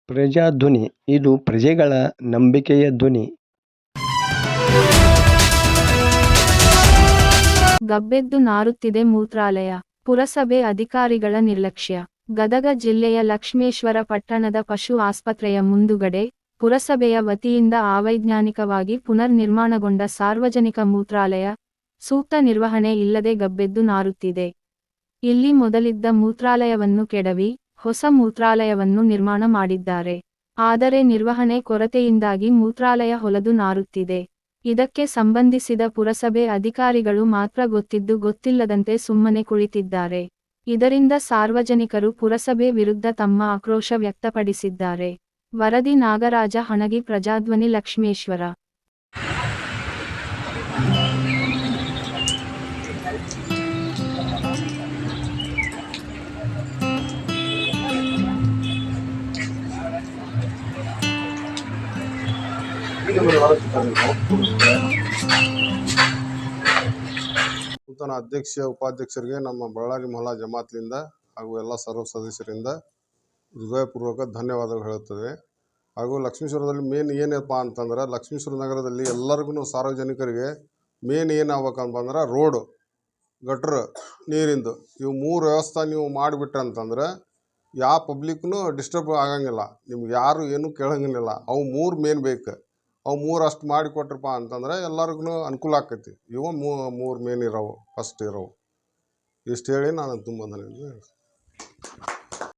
ಪ್ರಜಾಧ್ವನಿ ಇದು ಪ್ರಜೆಗಳ ನಂಬಿಕೆಯ ಧ್ವನಿ. ಗಬ್ಬೆದ್ದು ನಾರುತ್ತಿದೆ ಮೂತ್ರಾಲಯ. ಪುರಸಭೆ ಅಧಿಕಾರಿಗಳ ನಿರ್ಲಕ್ಷ್ಯ. ಗದಗ ಜಿಲ್ಲೆಯ ಲಕ್ಷ್ಮೇಶ್ವರ ಪಟ್ಟಣದ ಪಶು ಆಸ್ಪತ್ರೆಯ ಮುಂದುಗಡೆ ಪುರಸಭೆಯ ವತಿಯಿಂದ ಅವೈಜ್ಞಾನಿಕವಾಗಿ ಪುನರ್ ನಿರ್ಮಾಣಗೊಂಡ ಸಾರ್ವಜನಿಕ ಮೂತ್ರಾಲಯ ಸೂಕ್ತ ನಿರ್ವಹಣೆ ಇಲ್ಲದೆ ಗಬ್ಬೆದ್ದು ನಾರುತ್ತಿದೆ. ಇಲ್ಲಿ ಮೊದಲಿದ್ದ ಮೂತ್ರಾಲಯವನ್ನು ಕೆಡವಿ ಹೊಸ ಮೂತ್ರಾಲಯವನ್ನು ನಿರ್ಮಾಣ ಮಾಡಿದ್ದಾರೆ. ಆದರೆ ನಿರ್ವಹಣೆ ಕೊರತೆಯಿಂದಾಗಿ ಮೂತ್ರಾಲಯ ಹೊಲದು ನಾರುತ್ತಿದೆ. ಇದಕ್ಕೆ ಸಂಬಂಧಿಸಿದ ಪುರಸಭೆ ಅಧಿಕಾರಿಗಳು ಮಾತ್ರ ಗೊತ್ತಿದ್ದು ಗೊತ್ತಿಲ್ಲದಂತೆ ಸುಮ್ಮನೆ ಕುಳಿತಿದ್ದಾರೆ. ಇದರಿಂದ ಸಾರ್ವಜನಿಕರು ಪುರಸಭೆ ವಿರುದ್ಧ ತಮ್ಮ ಆಕ್ರೋಶ ವ್ಯಕ್ತಪಡಿಸಿದ್ದಾರೆ. ವರದಿ ನಾಗರಾಜ ಹಣಗಿ, ಪ್ರಜಾಧ್ವನಿ, ಲಕ್ಷ್ಮೇಶ್ವರ. ನೂತನ ಅಧ್ಯಕ್ಷ ಉಪಾಧ್ಯಕ್ಷರಿಗೆ ನಮ್ಮ ಬಳ್ಳಾರಿ ಮಹಿಳಾ ಜಮಾತ್ಲಿಂದ ಹಾಗೂ ಎಲ್ಲ ಸರ್ವ ಸದಸ್ಯರಿಂದ ಹೃದಯಪೂರ್ವಕ ಧನ್ಯವಾದಗಳು ಹೇಳುತ್ತದೆ. ಹಾಗೂ ಲಕ್ಷ್ಮೇಶ್ವರದಲ್ಲಿ ಮೇನ್ ಏನಪ್ಪ ಅಂತಂದ್ರೆ, ಲಕ್ಷ್ಮೇಶ್ವರ ನಗರದಲ್ಲಿ ಎಲ್ಲರಿಗೂ ಸಾರ್ವಜನಿಕರಿಗೆ ಮೇನ್ ಏನಾಗಬೇಕಂತಂದ್ರೆ ರೋಡು, ಗಟ್ರ, ನೀರಿಂದು ಇವು ಮೂರು ವ್ಯವಸ್ಥೆ ನೀವು ಮಾಡಿಬಿಟ್ರೆ ಅಂತಂದ್ರೆ ಯಾವ ಪಬ್ಲಿಕ್ನು ಡಿಸ್ಟರ್ಬ್ ಆಗಂಗಿಲ್ಲ. ನಿಮ್ಗೆ ಯಾರು ಏನೂ ಕೇಳಂಗಿಲ್ಲ. ಅವು ಮೂರು ಮೇನ್ ಬೇಕು. ಅವು ಮೂರು ಅಷ್ಟು ಮಾಡಿಕೊಟ್ರಪ್ಪ ಅಂತಂದ್ರೆ ಎಲ್ಲರಿಗೂ ಅನುಕೂಲ ಆಕೈತಿ. ಇವು ಮೂರು ಮೇನ್ ಇರೋವು, ಫಸ್ಟ್ ಇರೋವು. ಇಷ್ಟು ಹೇಳಿ ನಾನು ತುಂಬ ಧನ್ಯವಾದ.